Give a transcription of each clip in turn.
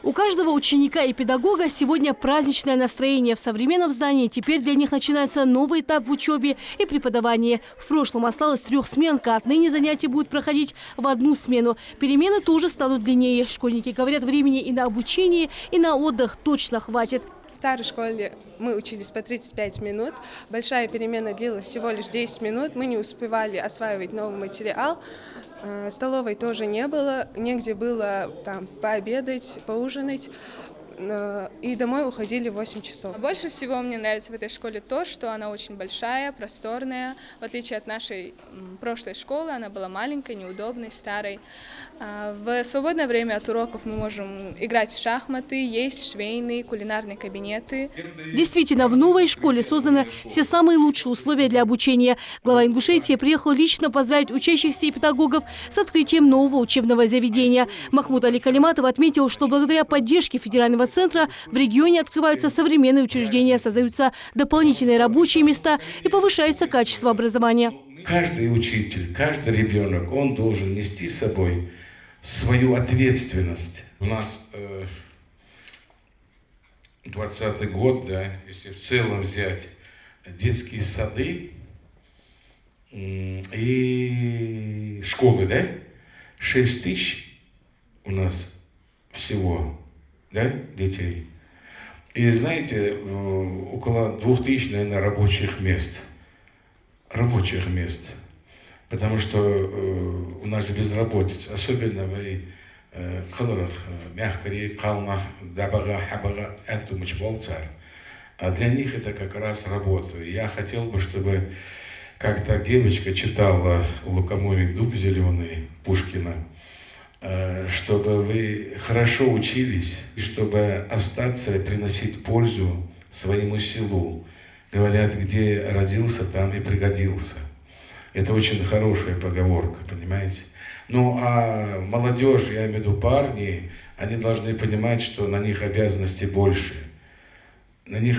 У каждого ученика и педагога сегодня праздничное настроение. В современном здании теперь для них начинается новый этап в учебе и преподавании. В прошлом осталось трехсменка, отныне занятия будут проходить в одну смену. Перемены тоже станут длиннее. Школьники говорят, времени и на обучение, и на отдых точно хватит. В старой школе мы учились по 35 минут. Большая перемена длилась всего лишь 10 минут. Мы не успевали осваивать новый материал. Столовой тоже не было. Негде было там пообедать, поужинать. И домой уходили в 8 часов. Больше всего мне нравится в этой школе то, что она очень большая, просторная. В отличие от нашей прошлой школы, она была маленькой, неудобной, старой. В свободное время от уроков мы можем играть в шахматы, есть швейные, кулинарные кабинеты. Действительно, в новой школе созданы все самые лучшие условия для обучения. Глава Ингушетии приехал лично поздравить учащихся и педагогов с открытием нового учебного заведения. Махмуд Али Калиматов отметил, что благодаря поддержке федерального центра в регионе открываются современные учреждения, создаются дополнительные рабочие места и повышается качество образования. Каждый учитель, каждый ребенок, он должен нести с собой свою ответственность. У нас 20-й год, да, если в целом взять детские сады и школы, да, 6 тысяч у нас всего, да, детей. И знаете, около 2000, наверное, рабочих мест. Потому что у нас же безработица, особенно в кылырых, мягкие, калма, дабага, хабага, эту мочболцар. А для них это как раз работа. Я хотел бы, чтобы как-то девочка читала «Лукоморье дуб зеленый» Пушкина, чтобы вы хорошо учились, и чтобы остаться и приносить пользу своему селу. Говорят, где родился, там и пригодился. Это очень хорошая поговорка, понимаете? Ну, а молодежь, я имею в виду парни, они должны понимать, что на них обязанности больше. Они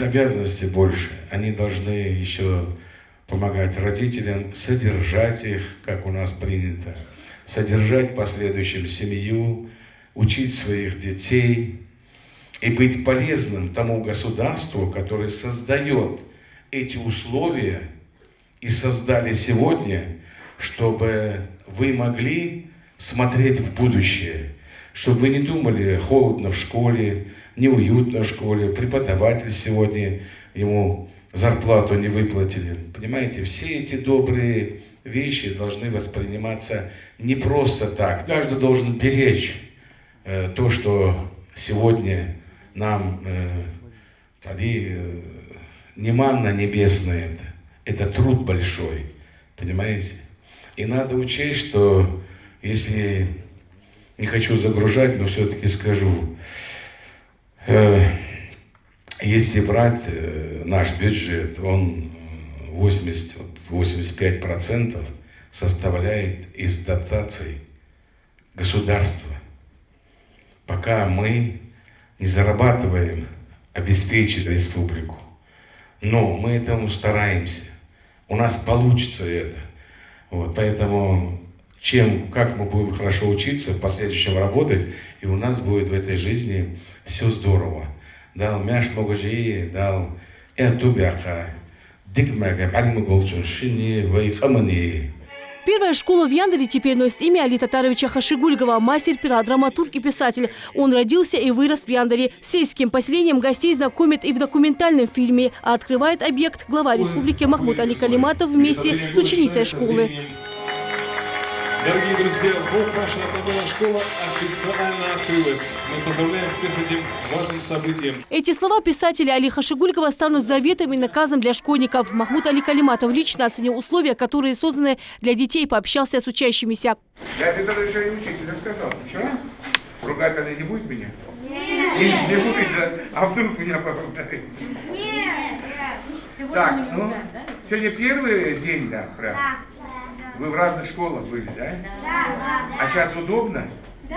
должны еще помогать родителям, содержать их, как у нас принято, содержать в последующем семью, учить своих детей и быть полезным тому государству, которое создает эти условия и создали сегодня, чтобы вы могли смотреть в будущее, чтобы вы не думали холодно в школе, неуютно в школе, преподаватель сегодня ему зарплату не выплатили. Понимаете, все эти добрые вещи должны восприниматься не просто так. Каждый должен беречь то, что сегодня нам не манна небесная, это труд большой, понимаете? И надо учесть, что если, не хочу загружать, но все-таки скажу, если брать наш бюджет, он 85% составляет из дотаций государства. Пока мы не зарабатываем обеспечить республику, но мы этому стараемся. У нас получится это. Вот, поэтому как мы будем хорошо учиться, в последующем работать, и у нас будет в этой жизни все здорово. Дал мяш могожи, дал этубяка, дикмага, альмуголчун, шини, вайхамани. Первая школа в Яндере теперь носит имя Али Татаровича Хашигульгова, мастер пера, драматург и писатель. Он родился и вырос в Яндере. С сельским поселением гостей знакомит и в документальном фильме. А открывает объект глава республики Махмуд Али Калиматов вместе с ученицей школы. Дорогие друзья, вот наша новая школа официально открылась. Мы поздравляем всех с этим важным событием. Эти слова писателя Али Хашигульгова станут заветом и наказом для школьников. Махмуд Али Калиматов лично оценил условия, которые созданы для детей, пообщался с учащимися. Я без разрешения учителя сказал, ничего? Ругать она не будет меня? Нет. Не будет, да? А вдруг меня поругает? Нет. Так, ну, сегодня первый день, да, правда? Вы в разных школах были, да? Да. А сейчас удобно? Да.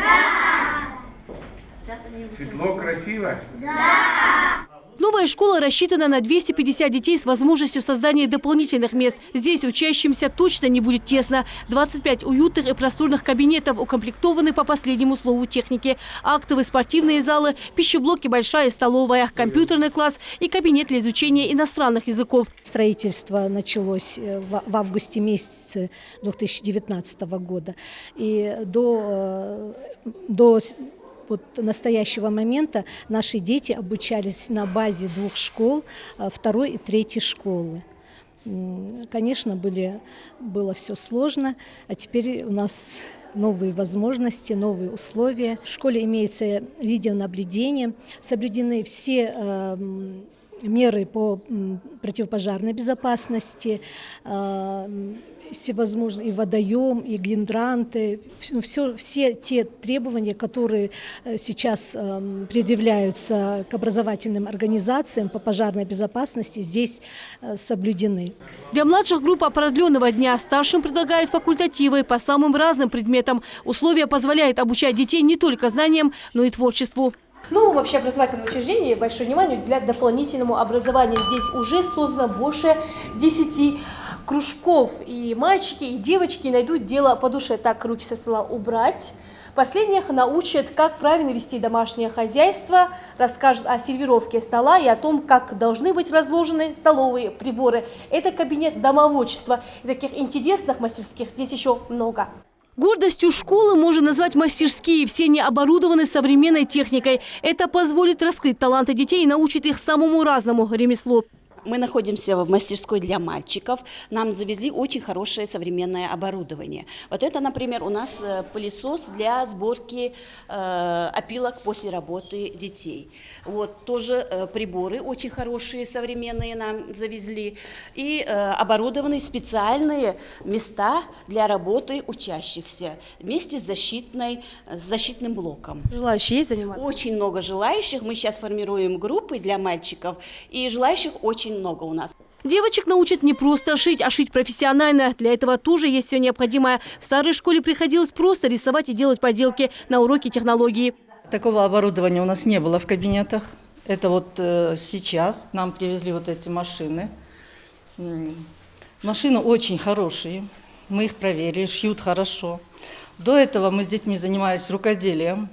Светло, красиво? Да. Новая школа рассчитана на 250 детей с возможностью создания дополнительных мест. Здесь учащимся точно не будет тесно. 25 уютных и просторных кабинетов укомплектованы по последнему слову техники. Актовые спортивные залы, пищеблоки, большая столовая, компьютерный класс и кабинет для изучения иностранных языков. Строительство началось в августе месяце 2019 года. И до вот настоящего момента наши дети обучались на базе 2 школ, 2 и 3 школы. Конечно, было все сложно, а теперь у нас новые возможности, новые условия. В школе имеется видеонаблюдение, соблюдены все меры по противопожарной безопасности, всевозможные и водоем, и гидранты, все те требования, которые сейчас предъявляются к образовательным организациям по пожарной безопасности, здесь соблюдены. Для младших групп продленного дня старшим предлагают факультативы по самым разным предметам. Условия позволяют обучать детей не только знаниям, но и творчеству. Новому общеобразовательному учреждению большое внимание уделяют дополнительному образованию. Здесь уже создано больше 10 кружков. И мальчики, и девочки найдут дело по душе. Так, руки со стола убрать. Последних научат, как правильно вести домашнее хозяйство, расскажут о сервировке стола и о том, как должны быть разложены столовые приборы. Это кабинет домоводчества. И таких интересных мастерских здесь еще много. Гордостью школы можно назвать мастерские. Все они оборудованы современной техникой. Это позволит раскрыть таланты детей и научит их самому разному ремеслу. Мы находимся в мастерской для мальчиков. Нам завезли очень хорошее современное оборудование. Вот это, например, у нас пылесос для сборки опилок после работы детей. Вот тоже приборы очень хорошие, современные нам завезли. И оборудованы специальные места для работы учащихся вместе с защитным блоком. Желающие есть заниматься? Очень много желающих. Мы сейчас формируем группы для мальчиков, и желающих очень много у нас. Девочек научат не просто шить, а шить профессионально. Для этого тоже есть все необходимое. В старой школе приходилось просто рисовать и делать поделки на уроке технологии. Такого оборудования у нас не было в кабинетах. Это вот сейчас нам привезли вот эти машины. Машины очень хорошие. Мы их проверили, шьют хорошо. До этого мы с детьми занимались рукоделием.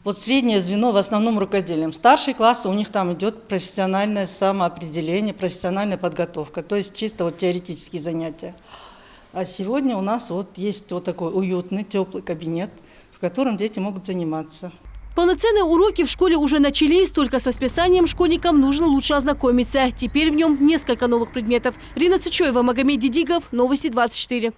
Вот среднее звено в основном рукоделием. Старшие классы, у них там идет профессиональное самоопределение, профессиональная подготовка, то есть чисто вот теоретические занятия. А сегодня у нас вот есть вот такой уютный, теплый кабинет, в котором дети могут заниматься. Полноценные уроки в школе уже начались, только с расписанием школьникам нужно лучше ознакомиться. Теперь в нем несколько новых предметов. Рина Цычоева, Магомед Дидигов, Новости 24.